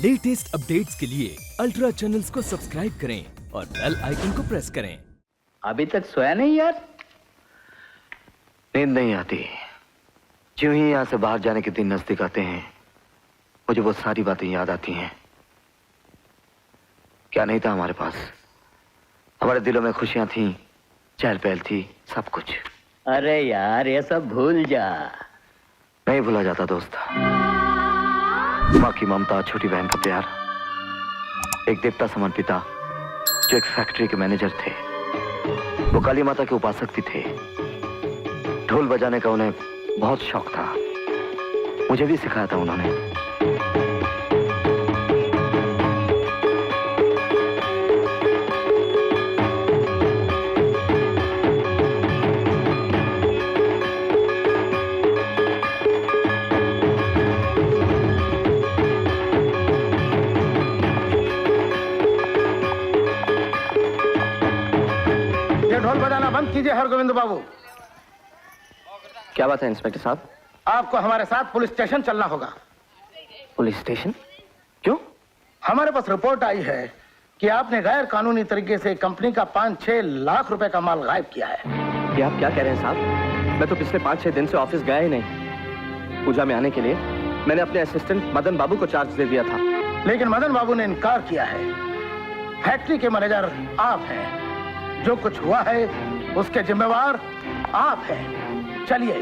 Latest updates के लिए ultra channels को सब्सक्राइब करें और बेल आइकन को प्रेस करें। अभी तक सोया नहीं यार? नींद नहीं आती। ज्यों ही यहाँ से बाहर जाने के दिन नजदीक आते हैं मुझे वो सारी बातें याद आती हैं। क्या नहीं था हमारे पास? हमारे दिलों में खुशियां थीं, चहल पहल थी, सब कुछ। अरे यार ये सब भूल जा। नहीं भूला जाता दोस्त। माँ की ममता, छोटी बहन का प्यार, एक देवता समान पिता जो एक फैक्ट्री के मैनेजर थे। वो काली माता के उपासक भी थे। ढोल बजाने का उन्हें बहुत शौक था। मुझे भी सिखाया था उन्होंने। ढोल बजाना बंद कीजिए हरगोविंद बाबू। क्या बात है इंस्पेक्टर साहब? आपको हमारे साथ पुलिस स्टेशन चलना होगा। Police station? क्यों? हमारे पास रिपोर्ट आई है कि आपने गैर कानूनी तरीके से कंपनी का 5-6 लाख रुपए का माल गायब किया है। ये आप क्या कह रहे हैं साहब? मैं तो पिछले 5-6 दिन से ऑफिस गया ही नहीं। पूजा में आने के लिए मैंने अपने असिस्टेंट मदन बाबू को चार्ज दे दिया था। लेकिन मदन बाबू ने इनकार किया है। फैक्ट्री के मैनेजर आप हैं। जो कुछ हुआ है उसके जिम्मेवार आप हैं। चलिए।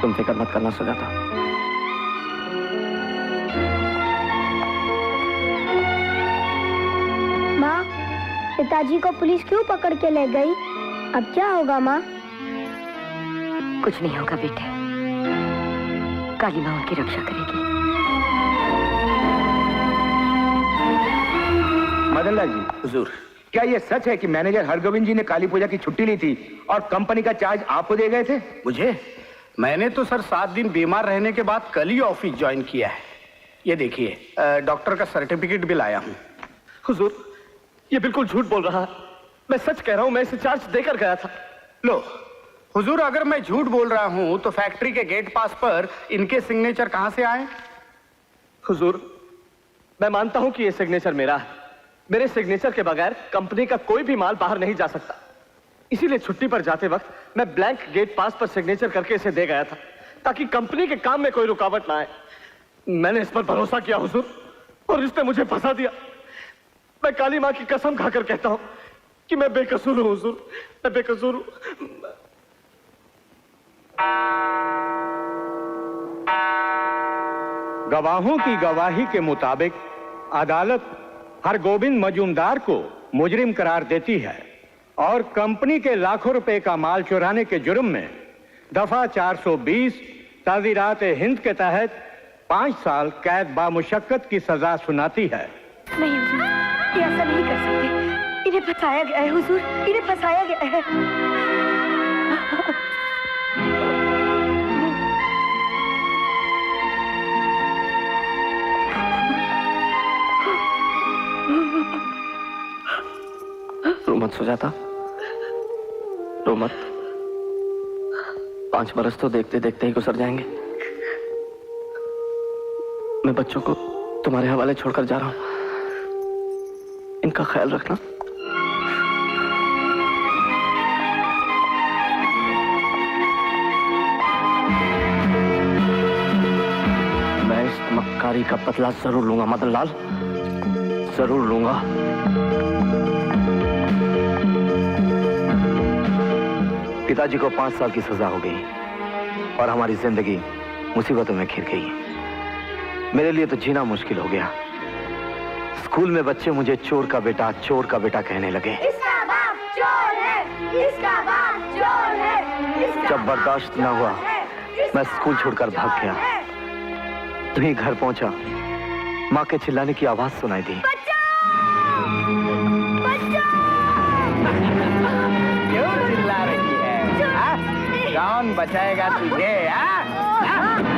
तुम फिक्र मत करना सुजाता। माँ, पिताजी को पुलिस क्यों पकड़ के ले गई? अब क्या होगा माँ? कुछ नहीं होगा बेटे, काली माँ उनकी रक्षा करेगी। मदनलाल जी, हुजूर, क्या ये सच है कि मैनेजर हरगोविंद जी ने काली पूजा की छुट्टी ली थी और कंपनी का चार्ज आपको दे गए थे? मुझे? मैंने तो सर 7 दिन बीमार रहने के बाद कल ही ऑफिस ज्वाइन किया है। ये देखिए, डॉक्टर का सर्टिफिकेट भी लाया हूँ। हुजूर, ये बिल्कुल झूठ बोल रहा है। मैं सच कह रहा हूँ, मैं इसे चार्ज देकर गया था। लो हुजूर, अगर मैं झूठ बोल रहा हूँ तो फैक्ट्री के गेट पास पर इनके सिग्नेचर कहाँ से आए? हुजूर, मैं मानता हूँ कि ये सिग्नेचर मेरा है। मेरे सिग्नेचर के बगैर कंपनी का कोई भी माल बाहर नहीं जा सकता। इसीलिए छुट्टी पर जाते वक्त मैं ब्लैंक गेट पास पर सिग्नेचर करके इसे दे गया था, ताकि कंपनी के काम में कोई रुकावट ना आए। मैंने इस पर भरोसा किया हुजूर, और इसने मुझे फंसा दिया। मैं काली माँ की कसम खाकर कहता हूँ कि मैं बेकसूर हूँ हुजूर, मैं बेकसूर हूँ। गवाहों की गवाही के मुताबिक अदालत हरगोविंद मजूमदार को मुजरिम करार देती है और कंपनी के लाखों रुपए का माल चुराने के जुर्म में दफा 420 ताज़ीरात हिंद के तहत 5 साल कैद बामुशक्कत की सजा सुनाती है। नहीं हुजूर, ये ऐसा नहीं कर सकते। इन्हें फंसाया गया है हुजूर, इन्हें फंसाया गया है। रो मत सुजाता, रो मत। 5 बरस तो देखते देखते ही गुजर जाएंगे। मैं बच्चों को तुम्हारे हवाले छोड़कर जा रहा हूं। इनका ख्याल रखना। मैं इस मक्कारी का बदला जरूर लूंगा मदनलाल, जरूर लूंगा। पिताजी को 5 साल की सजा हो गई और हमारी जिंदगी मुसीबतों में घिर गई। मेरे लिए तो जीना मुश्किल हो गया। स्कूल में बच्चे मुझे चोर का बेटा कहने लगे। इसका बाप चोर है, इसका बाप चोर है। जब बर्दाश्त न हुआ मैं स्कूल छोड़कर भाग गया। तुम घर पहुंचा, माँ के चिल्लाने की आवाज सुनाई दी। क्यों चिल्ला रही है? कौन बचाएगा तुझे?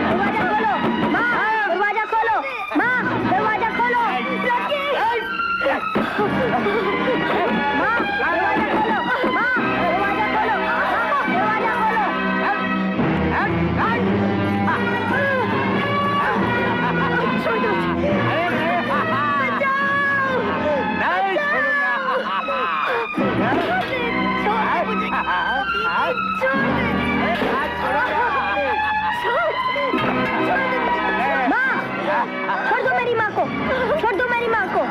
दरवाजा खोलो माँ, दरवाजा खोलो माँ, दरवाजा खोलो। माँ, दरवाजा खोलो माँ, दरवाजा माँ, छोड़ दो मेरी माँ को, छोड़ दो मेरी माँ को।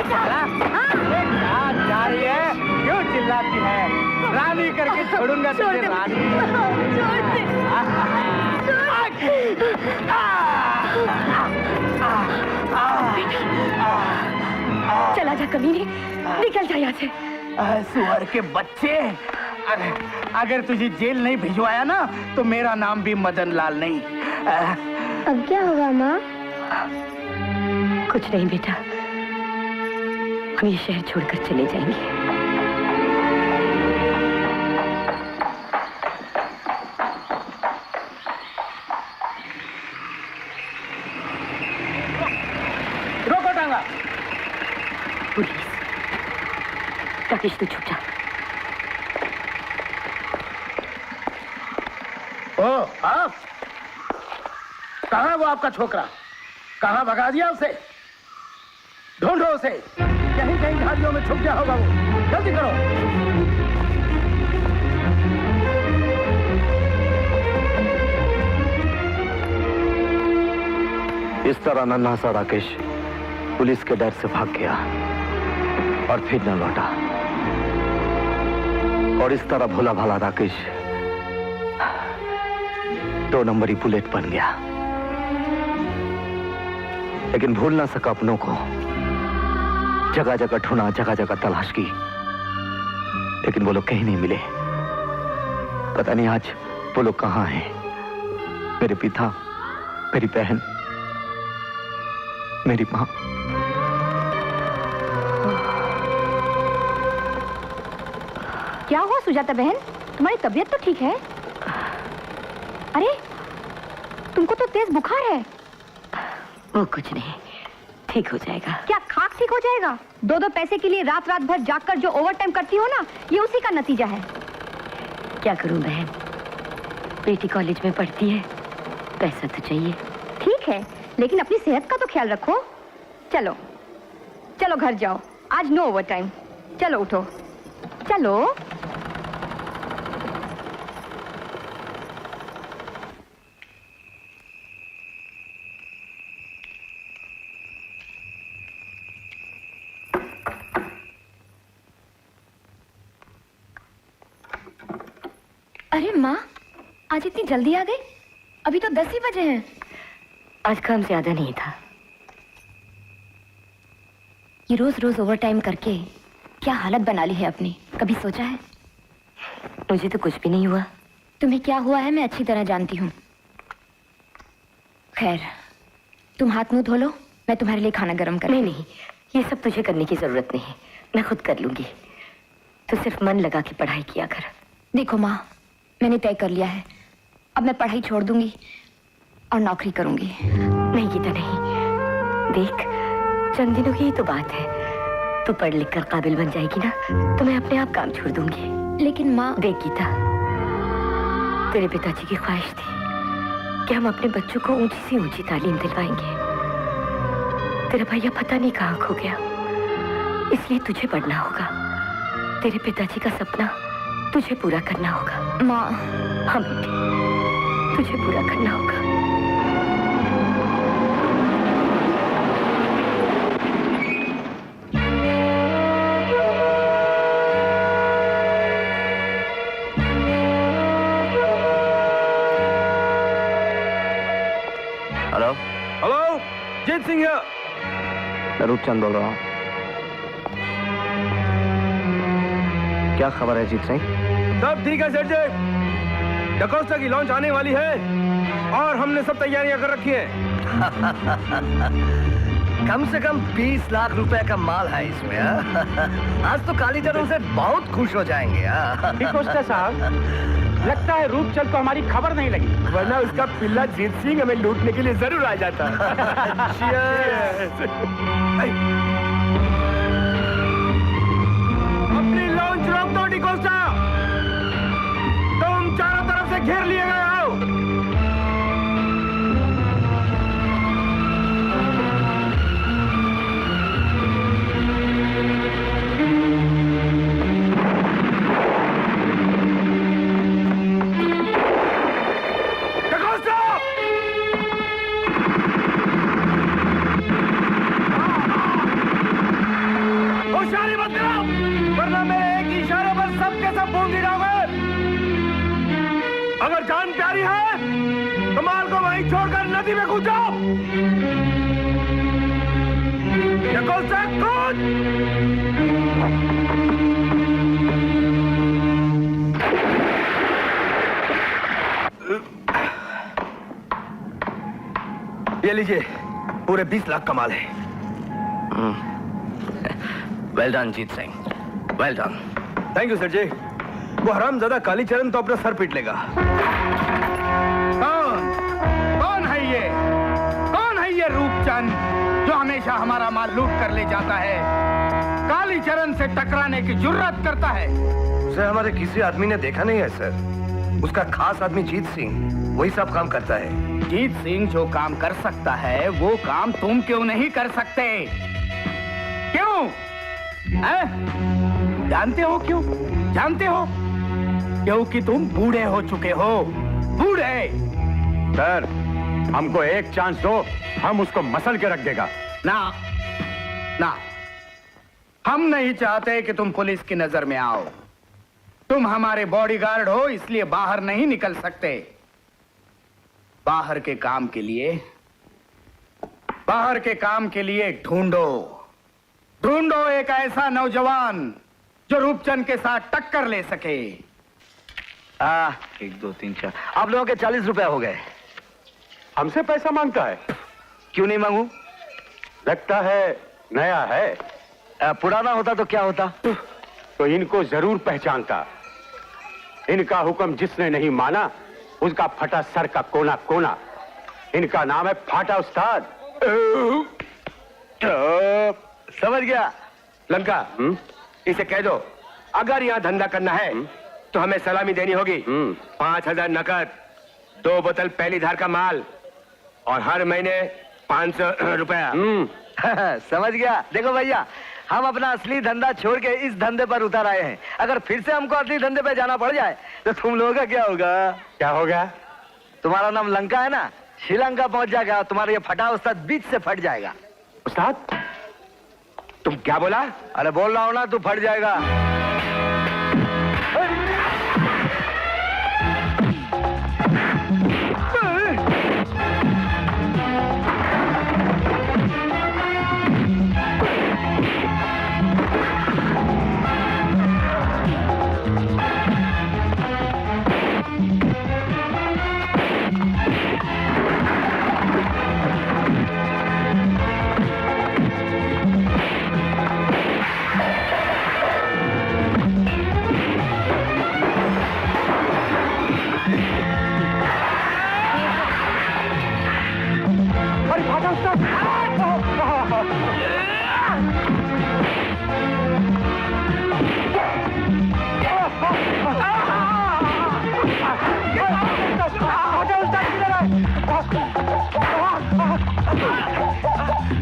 कहाँ जा रही है? क्यों चिल्लाती है? रानी करके छोड़ूंगा तुझे रानी। चला जा कमीने, निकल जा यहाँ से। सुअर के बच्चे, अगर तुझे जेल नहीं भिजवाया ना तो मेरा नाम भी मदन लाल नहीं। अब क्या होगा माँ? कुछ नहीं बेटा, हम ये शहर छोड़कर चले जाएंगे। रोको टांगा। पुलिस, राकेश तू छुप जा। ओ आप, कहाँ है वो आपका छोकरा? कहाँ भगा दिया उसे? ढूंढो उसे, कहीं कहीं झाड़ियों में छुप गया होगा वो। जल्दी करो। इस तरह नन्हा सा राकेश पुलिस के डर से भाग गया और फिर न लौटा। और इस तरह भोला भाला राकेश 2 नंबरी बुलेट बन गया। लेकिन भूल ना सका अपनों को। जगह जगह ढूंढा, जगह जगह तलाश की, लेकिन वो लोग कहीं नहीं मिले। पता नहीं आज वो लोग कहाँ हैं। मेरे पिता, मेरी बहन, मेरी माँ। क्या हुआ सुजाता बहन, तुम्हारी तबीयत तो ठीक है? अरे तुमको तो तेज बुखार है। वो कुछ नहीं, ठीक हो जाएगा। क्या खाक ठीक हो जाएगा? 2-2 पैसे के लिए रात रात भर जागकर जो ओवर टाइम करती हो ना, ये उसी का नतीजा है। क्या करूं बहन, बेटी कॉलेज में पढ़ती है, पैसा तो चाहिए। ठीक है, लेकिन अपनी सेहत का तो ख्याल रखो। चलो चलो घर जाओ, आज नो ओवर टाइम। चलो उठो, चलो। अरे माँ, आज इतनी जल्दी आ गई? अभी तो 10 ही बजे हैं। आज काम ज्यादा नहीं था। ये रोज रोज ओवर टाइम करके क्या हालत बना ली है अपनी, कभी सोचा है? मुझे तो कुछ भी नहीं हुआ। तुम्हें क्या हुआ है मैं अच्छी तरह जानती हूँ। खैर, तुम हाथ मुंह धो लो, मैं तुम्हारे लिए खाना गर्म कर। नहीं नहीं, ये सब तुझे करने की जरूरत नहीं है, मैं खुद कर लूंगी। तो सिर्फ मन लगा के पढ़ाई किया कर। देखो माँ, मैंने तय कर लिया है, अब मैं पढ़ाई छोड़ दूंगी और नौकरी करूंगी। नहीं गीता नहीं, देख चंद दिनों की ही तो बात है। तू पढ़ लिख कर काबिल बन जाएगी ना, तो मैं अपने आप काम छोड़ दूंगी। लेकिन माँ, देख गीता, तेरे पिताजी की ख्वाहिश थी कि हम अपने बच्चों को ऊंची से ऊंची तालीम दिलवाएंगे। तेरा भैया पता नहीं कहाँ खो गया, इसलिए तुझे पढ़ना होगा। तेरे पिताजी का सपना तुझे पूरा करना होगा। माँ, हाँ बेटी, तुझे पूरा करना होगा। हेलो हेलो, जीत सिंह है। मैं रूपचंद बोल रहा हूँ। क्या खबर है जीत सिंह? सब ठीक है सेठ जी, डकोस्टा की लॉन्च आने वाली है और हमने सब तैयारियां कर रखी है। कम से कम 20 लाख रुपए का माल है इसमें। आज तो कालीचरण उनसे बहुत खुश हो जाएंगे। डिकोस्टा साहब, लगता है रूपचंद को हमारी खबर नहीं लगी, वरना उसका पिल्ला जीत सिंह हमें लूटने के लिए जरूर आ जाता। अपनी लॉन्च रोक दो डिकोस्टा, तुम चारों तरफ से घेर लिए गए हो। अगर जान प्यारी है तो माल को वहीं छोड़कर नदी में कूद जाओ। कूद से कूद। ये लीजिए, पूरे 20 लाख का माल है। Well done Jeet Singh, well done. Thank you sir ji. वो हरामजादा कालीचरण तो अपना सर पीट लेगा। कौन है ये? कौन है ये रूपचंद जो हमेशा हमारा माल लूट कर ले जाता है, कालीचरण से टकराने की जुर्रत करता है? उसे हमारे किसी आदमी ने देखा नहीं है सर। उसका खास आदमी जीत सिंह वही सब काम करता है। जीत सिंह जो काम कर सकता है वो काम तुम क्यों नहीं कर सकते? क्यों? जानते हो क्यों? जानते हो? क्योंकि तुम बूढ़े हो चुके हो। बूढ़े। सर, हमको एक चांस दो, हम उसको मसल के रख देगा। ना ना, हम नहीं चाहते कि तुम पुलिस की नजर में आओ। तुम हमारे बॉडीगार्ड हो, इसलिए बाहर नहीं निकल सकते। बाहर के काम के लिए ढूंढो एक ऐसा नौजवान जो रूपचंद के साथ टक्कर ले सके। 1 2 3 4 आप लोगों के 40 रुपए हो गए। हमसे पैसा मांगता है? क्यों नहीं मांगू? लगता है नया है। पुराना होता तो क्या होता? तो इनको जरूर पहचानता। इनका हुक्म जिसने नहीं माना उसका फटा सर का कोना कोना। इनका नाम है फाटा उस्ताद। समझ गया लंका। इसे कह दो अगर यहाँ धंधा करना है तो हमें सलामी देनी होगी। 5000 नकद, 2 बोतल पहली धार का माल और हर महीने 500 रुपया। समझ गया। देखो भैया, हम अपना असली धंधा छोड़ के इस धंधे पर उतर आए हैं। अगर फिर से हमको असली धंधे पे जाना पड़ जाए तो तुम लोगों का क्या होगा? क्या हो गया? तुम्हारा नाम लंका है ना, श्रीलंका पहुंच जाएगा। तुम्हारा ये फटा उस्ताद बीच से फट जाएगा। उस्ताद तुम क्या बोला? अरे बोल रहा हूं ना, तू फट जाएगा।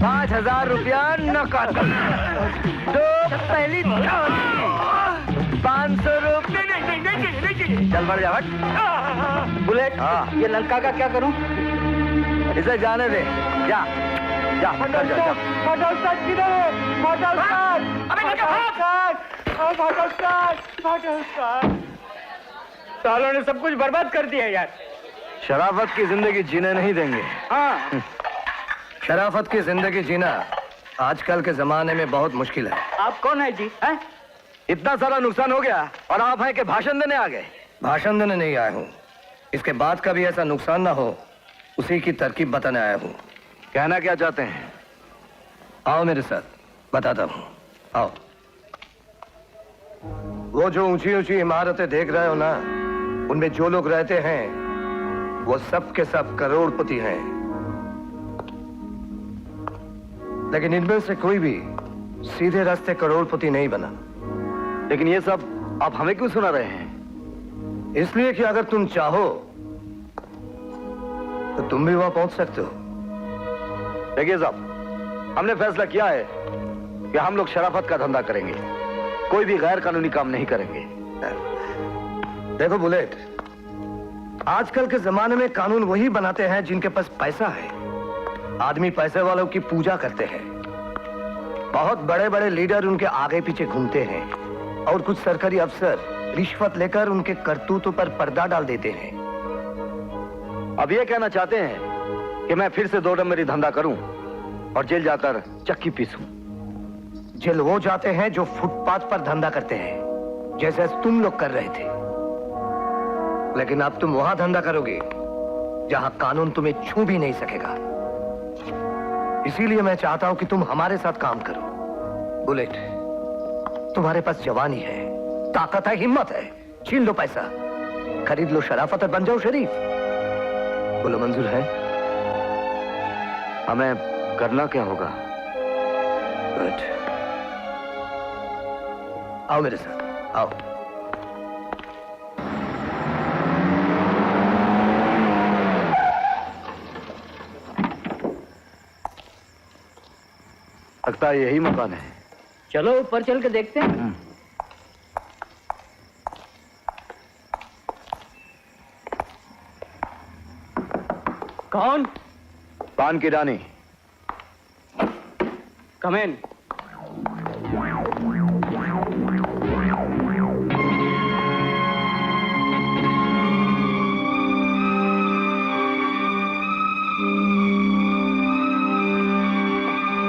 5000 रुपया नकद, 2 पहली 500 रुपये। चल बढ़ जा। बुलेट, ये लंका का क्या करूं? इसे जाने दे। जा जा, सालों ने सब कुछ बर्बाद कर दिया यार। शराफत की जिंदगी जीने नहीं देंगे। हाँ, शराफत की जिंदगी जीना आजकल के जमाने में बहुत मुश्किल है। आप कौन है जी? है? इतना सारा नुकसान हो गया और आप हैं कि भाषण देने आ गए? भाषण देने नहीं आया हूँ, इसके बाद कभी ऐसा नुकसान ना हो उसी की तरकीब बताने आया हूँ। कहना क्या चाहते हैं? आओ मेरे साथ, बताता हूँ। आओ। वो जो ऊंची ऊंची इमारतें देख रहे हो ना, उनमें जो लोग रहते हैं वो सब के सब करोड़पति हैं, लेकिन इनमें से कोई भी सीधे रास्ते करोड़पति नहीं बना। लेकिन ये सब आप हमें क्यों सुना रहे हैं? इसलिए कि अगर तुम चाहो तो तुम भी वहां पहुंच सकते हो। देखिए साहब, हमने फैसला किया है कि हम लोग शराफत का धंधा करेंगे, कोई भी गैर कानूनी काम नहीं करेंगे। देखो बुलेट, आजकल के जमाने में कानून वही बनाते हैं जिनके पास पैसा है। आदमी पैसे वालों की पूजा करते हैं। बहुत बड़े बड़े लीडर उनके आगे पीछे घूमते हैं और कुछ सरकारी अफसर रिश्वत लेकर उनके करतूतों पर पर्दा डाल देते हैं। अब ये कहना चाहते हैं कि मैं फिर से 2 नंबरी धंधा करूं और जेल जाकर चक्की पीसूं। जेल वो जाते हैं जो फुटपाथ पर धंधा करते हैं, जैसे तुम लोग कर रहे थे। लेकिन अब तुम वहां धंधा करोगे जहां कानून तुम्हें छू भी नहीं सकेगा। इसीलिए मैं चाहता हूं कि तुम हमारे साथ काम करो। बुलेट, तुम्हारे पास जवानी है, ताकत है, हिम्मत है, छीन लो पैसा, खरीद लो शराफत और बन जाओ शरीफ। बोलो मंजूर है? हमें करना क्या होगा? गुड, आओ मेरे साथ, आओ। लगता है यही मकान है। चलो ऊपर चल के देखते हैं। कौन? पान की रानी। कम इन।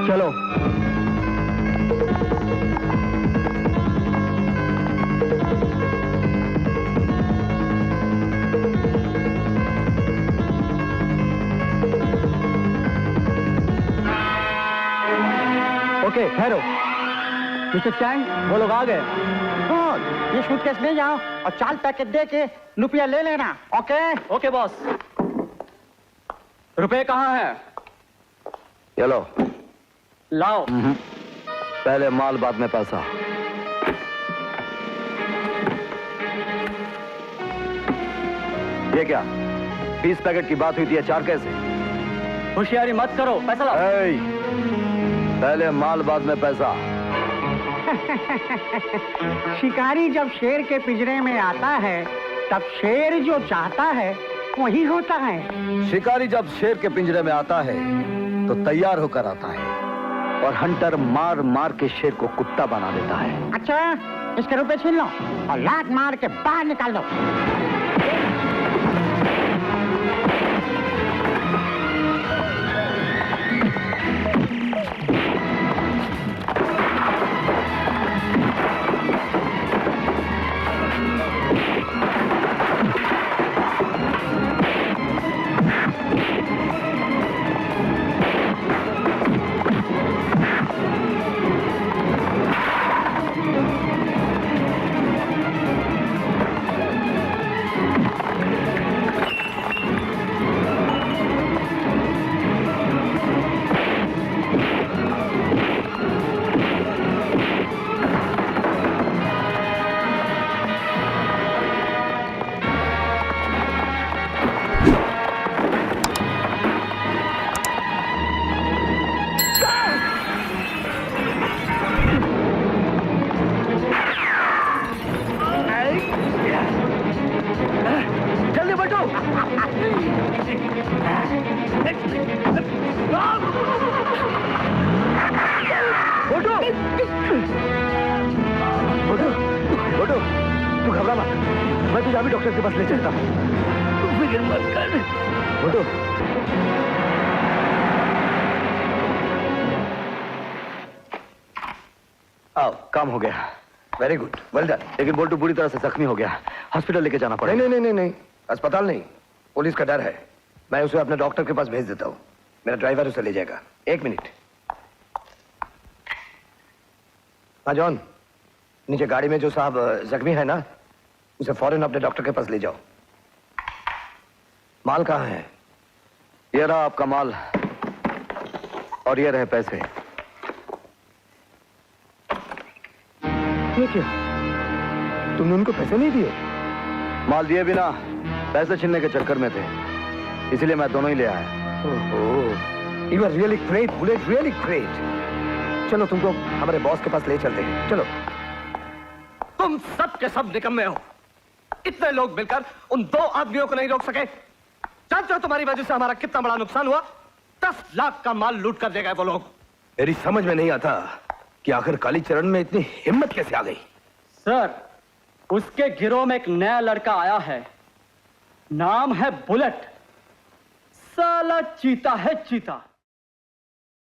चलो। ओके, ठहरो। मिस्टर चैंग, वो लोग आ गए। कौन? ये सूटकेस ले जाओ और 4 पैकेट दे के रुपया ले लेना। ओके? Okay boss. रुपए कहाँ है? चलो। लाओ। पहले माल बाद में पैसा। ये क्या 20 पैकेट की बात हुई थी, 4 कैसे? होशियारी मत करो, पैसा लाओ। पहले माल बाद में पैसा। शिकारी जब शेर के पिंजरे में आता है तब शेर जो चाहता है वही होता है। शिकारी जब शेर के पिंजरे में आता है तो तैयार होकर आता है और हंटर मार मार के शेर को कुत्ता बना देता है। अच्छा, इसके रुपए छीन लो और लात मार के बाहर निकाल दो। तू घबरा मत, मैं तुझे अभी डॉक्टर के पास ले चलता हूँ। फिक्र मत कर। बोटो, आओ, काम हो गया। Very good, well done. लेकिन बोल्टू बुरी तरह से जख्मी हो गया, हॉस्पिटल लेके जाना पड़ेगा। नहीं, अस्पताल नहीं, पुलिस का डर है। मैं उसे अपने डॉक्टर के पास भेज देता हूँ, मेरा ड्राइवर उसे ले जाएगा। 1 मिनट। हाँ जॉन, नीचे गाड़ी में जो साहब जख्मी है ना, उसे फौरन अपने डॉक्टर के पास ले जाओ। माल कहाँ है? ये रहा आपका माल और ये रहे पैसे। ये क्या? तुमने उनको पैसे नहीं दिए? माल दिए बिना पैसे छीनने के चक्कर में थे, इसलिए मैं दोनों ही ले आया। You are really great, Bullet, really great. चलो तुमको हमारे बॉस के पास ले चलते हैं, चलो। तुम सब के सब निकम्मे हो। इतने लोग मिलकर उन 2 आदमियों को नहीं रोक सके। जानते हो तुम्हारी वजह से हमारा कितना बड़ा नुकसान हुआ? 10 लाख का माल लूट कर दे गए वो लोग। मेरी समझ में नहीं आता कि आखिर कालीचरण में इतनी हिम्मत कैसे आ गई। सर, उसके गिरोह में एक नया लड़का आया है, नाम है बुलेट। साला चीता है चीता।